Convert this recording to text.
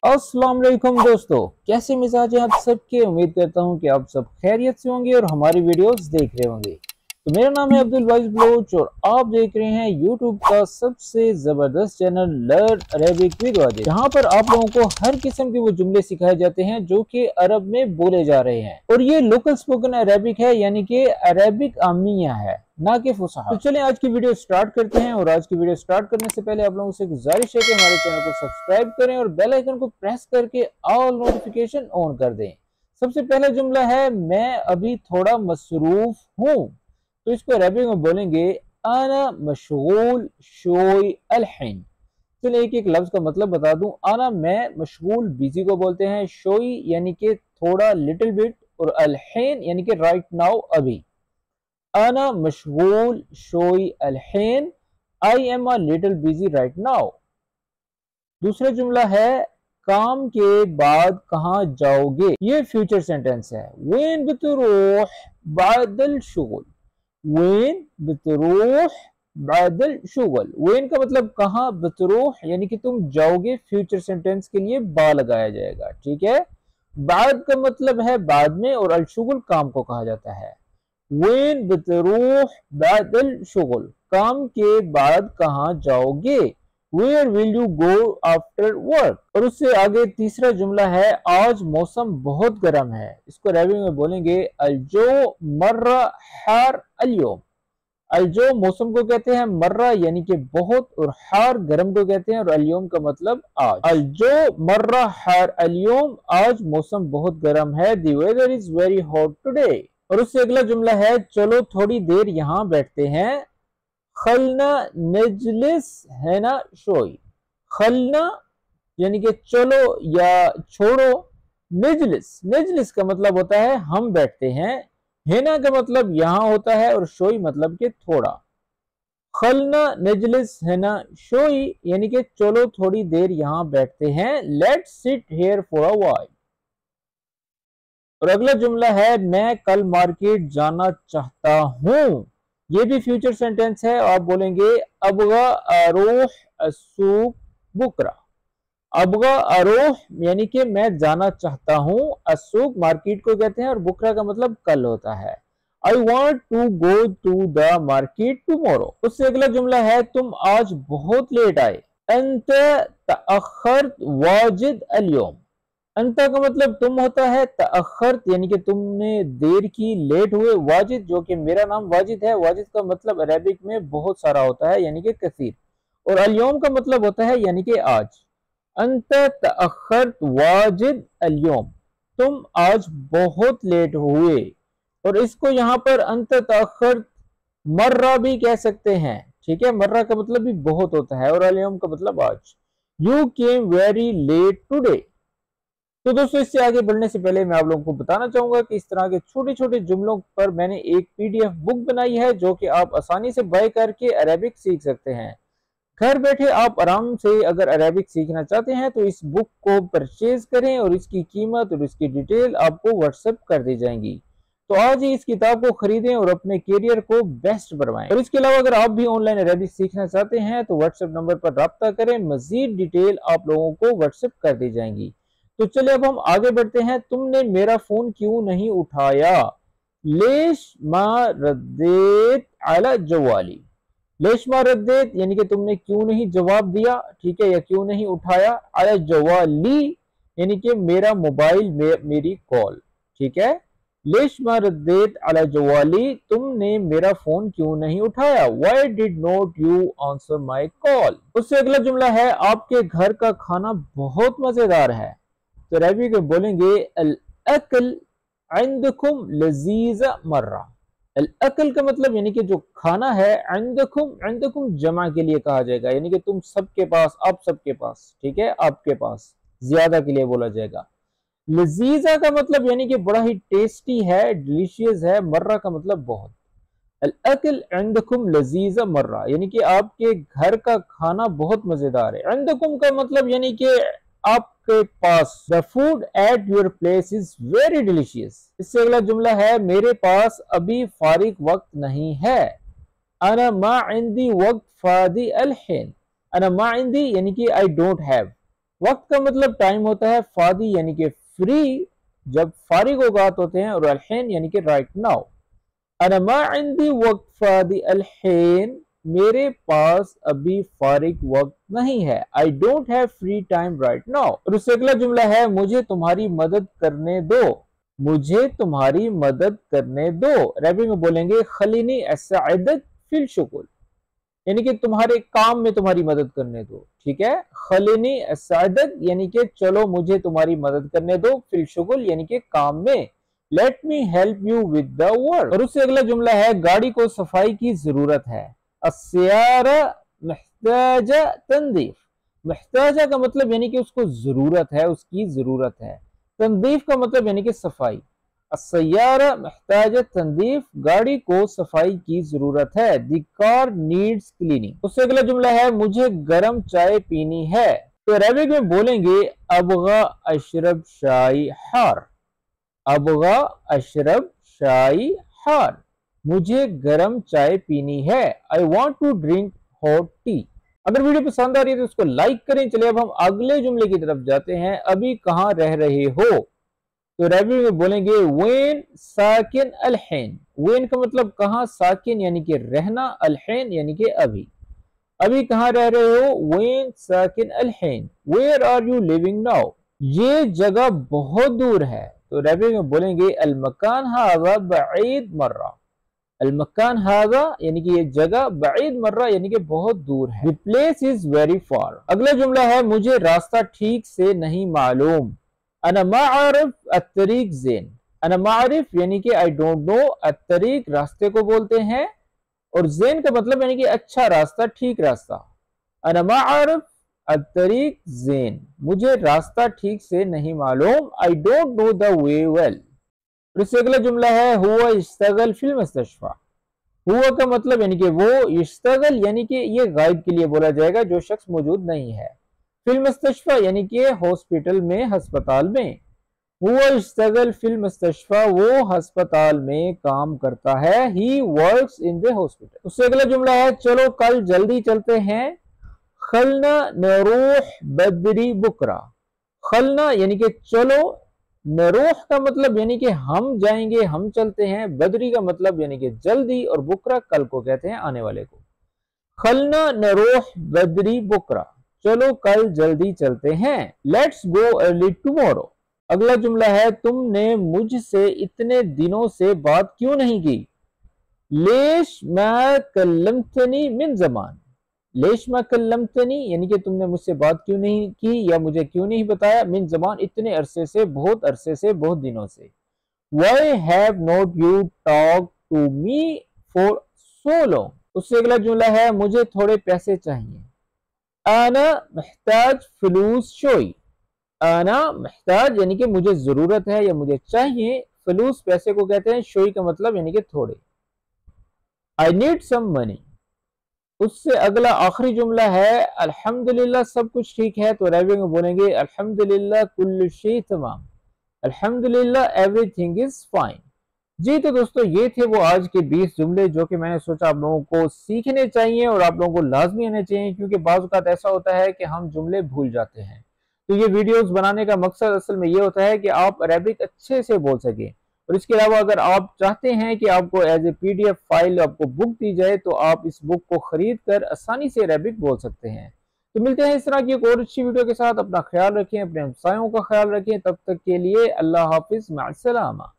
अस्सलाम वालेकुम दोस्तों, कैसे मिजाज हैं आप सबके। उम्मीद करता हूं कि आप सब खैरियत से होंगे और हमारी वीडियोस देख रहे होंगे। तो मेरा नाम है अब्दुल वाइज बलोच और आप देख रहे हैं यूट्यूब का सबसे जबरदस्त channel learn Arabic with Wajid, जहां पर आप लोगों को हर किस्म के वो जुमले सिखाए जाते हैं जो कि अरब में बोले जा रहे हैं। और ये लोकल स्पोकन अरेबिक है, यानी कि अरेबिक आमिया है, ना कि फुसहा। तो चलें आज की वीडियो स्टार्ट करते हैं। और आज की वीडियो स्टार्ट करने से पहले आप लोगों से गुजारिश है कि हमारे चैनल को सब्सक्राइब करें और बेल आइकन को प्रेस करके ऑल नोटिफिकेशन ऑन कर दें। सबसे पहला जुमला है, मैं अभी थोड़ा मसरूफ हूँ। तो इसको अरबी में बोलेंगे आना मशगूल शोई अलहिन। चलिए एक एक लफ्ज का मतलब बता दूं। आना मैं, मशगूल बिजी को बोलते हैं, शोई यानी कि थोड़ा लिटिल बिट, और अलहिन यानी कि राइट नाउ अभी। आना मशगूल शोई अलहिन, I am a little busy right now. दूसरा जुमला है, काम के बाद कहाँ जाओगे। ये फ्यूचर सेंटेंस है। वेन बतरूह बादल शुगल। वेन बतरूह बादल शुगल। वेन का मतलब कहाँ, बतरूह यानी कि तुम जाओगे, फ्यूचर सेंटेंस के लिए बा लगाया जाएगा, ठीक है। बाद का मतलब है बाद में, और अलशुगल काम को कहा जाता है। वेन बतरूह बादल शुगल, काम के बाद कहाँ जाओगे। Where will you go after work. और उससे आगे तीसरा जुमला है, आज मौसम बहुत गर्म है। इसको अरबी में बोलेंगे अलजो मर्रा हार अल्योम। अलजो मौसम को कहते हैं, मर्रा यानी कि बहुत, और हार गर्म को कहते हैं, और अल्योम का मतलब आज। अलजो मर्रा हार अल्योम, आज मौसम बहुत गर्म है। The weather is very hot today. और उससे अगला जुमला है, चलो थोड़ी देर यहाँ बैठते हैं। खलना नजलिस है ना शोई। खलना यानी कि चलो या छोड़ो। नजलिस, नजलिस का मतलब होता है हम बैठते हैं। हेना का मतलब यहाँ होता है, और शोई मतलब कि थोड़ा। खलना नजलिस हेना शोई यानी कि चलो थोड़ी देर यहाँ बैठते हैं। Let's sit here for a while. और अगला जुमला है, मैं कल मार्केट जाना चाहता हूँ। ये भी फ्यूचर सेंटेंस है। आप बोलेंगे अबगा अरोह असूक बुकरा। अबगा अरोह यानी कि मैं जाना चाहता हूँ। असूक मार्केट को कहते हैं, और बुकरा का मतलब कल होता है। I want to go to the market tomorrow. उससे अगला जुमला है, तुम आज बहुत लेट आए। अंत तअखरत वाजिद अल्यौम। अंता का मतलब तुम होता है, तअखरत यानी कि तुमने देर की, लेट हुए। वाजिद जो कि मेरा नाम वाजिद है, वाजिद का मतलब अरेबिक में बहुत सारा होता है, यानी कि कसीर। और अल्यौम का मतलब होता है यानी कि आज। अंत तअखरत वाजिद अल्यौम, तुम आज बहुत लेट हुए। और इसको यहाँ पर अंत तअखरत मर्रा भी कह सकते हैं, ठीक है। मर्रा का मतलब भी बहुत होता है, और अल्यौम का मतलब आज। You came very late today. तो दोस्तों इससे आगे बढ़ने से पहले मैं आप लोगों को बताना चाहूंगा कि इस तरह के छोटे छोटे जुमलों पर मैंने एक पीडीएफ बुक बनाई है, जो कि आप आसानी से बाय करके अरेबिक सीख सकते हैं। घर बैठे आप आराम से अगर अरेबिक सीखना चाहते हैं तो इस बुक को परचेज करें, और इसकी कीमत और इसकी डिटेल आपको व्हाट्सएप कर दी जाएंगी। तो आज ही इस किताब को खरीदें और अपने करियर को बेस्ट बनवाएं। और इसके अलावा अगर आप भी ऑनलाइन अरेबिक सीखना चाहते हैं तो व्हाट्सएप नंबर पर राब्ता करें, मजीद डिटेल आप लोगों को व्हाट्सएप कर दी जाएंगी। तो चलिए अब हम आगे बढ़ते हैं। तुमने मेरा फोन क्यों नहीं उठाया। लेश मा रद्देत अला जवाली। लेश मा रद्देत यानी कि तुमने क्यों नहीं जवाब दिया, ठीक है, या क्यों नहीं उठाया। अला जवाली यानी कि मेरा मोबाइल मेरी कॉल, ठीक है। लेश मा रद्देत अला जवाली, तुमने मेरा फोन क्यों नहीं उठाया। Why did not you answer my call. उससे अगला जुमला है, आपके घर का खाना बहुत मजेदार है। तो अरबी में बोलेंगे अल अकल इंदकुम लजीजा मर्रा। अल अकल का मतलब यानी कि जो खाना है, इंदकुम, इंदकुम जमा के लिए कहा जाएगा, यानी कि तुम सबके पास, आप सबके पास, ठीक है, आपके पास ज्यादा के लिए बोला जाएगा। लजीजा का मतलब यानी कि बड़ा ही टेस्टी है, डिलीशियस है। मर्रा का मतलब बहुत। अल अकल इंदकुम लजीजा मर्रा यानी कि आपके घर का खाना बहुत मजेदार है। इंदकुम का मतलब यानी कि आपके पास। The food at your place is very delicious. इससे अगला जुमला है, मेरे पास अभी फारिग वक्त नहीं है। अना मा इंदी वक्त फादी अलहिन। अना मा इंदी यानी कि आई डोंट हैव। वक्त का मतलब टाइम होता है, फादी यानी कि फ्री जब फारिग औकात होते हैं, और अलहीन यानी कि राइट नाउ। अना मा इंदी वक्त फादी अलहीन, मेरे पास अभी फारिग वक्त नहीं है। I don't have free time right now. और उससे अगला जुमला है मुझे तुम्हारी मदद करने दो। मुझे तुम्हारी मदद करने दो, अरबी में बोलेंगे खलीनी अस्साइदक फिल शुगुल, यानी कि तुम्हारे काम में तुम्हारी मदद करने दो। ठीक है, खलीनी अस्साइदक यानी कि चलो मुझे तुम्हारी मदद करने दो, फिल शुगुल यानी कि काम में। Let me help you with the work. और उससे अगला जुमला है गाड़ी को सफाई की जरूरत है। अस्सियारा मुहताजा तंदीफ, मुहताजा का मतलब यानी कि उसको जरूरत है, उसकी जरूरत है। तंदीफ का मतलब यानी कि सफाई। अस्सियारा मुहताजा तंदीफ, गाड़ी को सफाई की जरूरत है। The car needs cleaning. उससे अगला जुमला है मुझे गर्म चाय पीनी है। तो अरबिक में बोलेंगे अबगा अशरब शाई हार। अबगा अशरब शाई हार, मुझे गर्म चाय पीनी है। I want to drink hot tea. अगर वीडियो पसंद आ रही है तो उसको लाइक करें। चलिए अब हम अगले जुमले की तरफ जाते हैं। अभी कहाँ रह रहे हो? तो अरबी में बोलेंगे वेन साकिन अलहैन। वेन का मतलब कहाँ, साकिन यानी कि रहना, अलहैन यानी कि अभी। अभी कहाँ रह रहे हो? वेन साकिन अलहैन। Where are you living now? ये जगह बहुत दूर है। तो अरबी में बोलेंगे अलमकान हाज़ा बईद मर्रा। अलमकान हाज़ा यानी कि ये जगह, बईद मर्रा यानी कि बहुत दूर है। The place is very far. अगला जुमला है मुझे रास्ता ठीक से नहीं मालूम। अना मारिफ अतरीक ज़ेन। अना मारिफ यानी कि आई डोंट नो, अतरीक रास्ते को बोलते हैं, और ज़ेन का मतलब यानी कि अच्छा रास्ता, ठीक रास्ता। अना मारिफ अतरीक ज़ेन, मुझे रास्ता ठीक से नहीं मालूम। I don't know the way well. इससे अगला जुमला है हुआ इश्तगल फिल मुस्तशफा। हुआ का मतलब यानी कि वो, इश्तगल यानी कि ये गायब के लिए बोला जाएगा, जो शख्स मौजूद नहीं है। फिल मुस्तशफा यानी कि हॉस्पिटल में, अस्पताल में। हुआ इश्तगल फिल मुस्तशफा, वो अस्पताल में काम करता है। He works in the hospital. उससे अगला जुमला है चलो कल जल्दी चलते हैं। खलना नरूह बदरी बुकरा। खलना यानी कि चलो, नरूह का मतलब यानी कि हम जाएंगे, हम चलते हैं। बदरी का मतलब यानी कि जल्दी, और बुकरा कल को कहते हैं, आने वाले को। खलना नरूह बदरी बुकरा, चलो कल जल्दी चलते हैं। Let's go early tomorrow. अगला जुमला है तुमने मुझसे इतने दिनों से बात क्यों नहीं की। लेश मा कल्लमतनी मिन जमान। लेश मा कल्लमतनी यानी कि तुमने मुझसे बात क्यों नहीं की, या मुझे क्यों नहीं बताया। मिन जमान इतने अरसे से, बहुत अरसे से, बहुत दिनों से। Why have not you talked to me for so long? उससे अगला जुमला है मुझे थोड़े पैसे चाहिए। आना महताज फलूस शोई। आना महताज यानी कि मुझे जरूरत है या मुझे चाहिए। फलूस पैसे को कहते हैं, शोई का मतलब यानी कि थोड़े। I need some money. उससे अगला आखिरी जुमला है अल्हम्दुलिल्लाह सब कुछ ठीक है। तो अरबी में बोलेंगे अल्हम्दुलिल्लाह कुल्लु शै तमाम। अल्हम्दुलिल्लाह एवरीथिंग इज फाइन। जी तो दोस्तों ये थे वो आज के 20 जुमले जो कि मैंने सोचा आप लोगों को सीखने चाहिए और आप लोगों को लाजमी आने चाहिए, क्योंकि बाज़ औक़ात ऐसा होता है कि हम जुमले भूल जाते हैं। तो ये वीडियोस बनाने का मकसद असल में ये होता है कि आप अरेबिक अच्छे से बोल सकें। और इसके अलावा अगर आप चाहते हैं कि आपको एज ए PDF फाइल आपको बुक दी जाए, तो आप इस बुक को खरीद कर आसानी से अरेबिक बोल सकते हैं। तो मिलते हैं इस तरह की एक और अच्छी वीडियो के साथ। अपना ख्याल रखें, अपने हमसायों का ख्याल रखें। तब तक के लिए अल्लाह हाफिज, माअस्सलामा।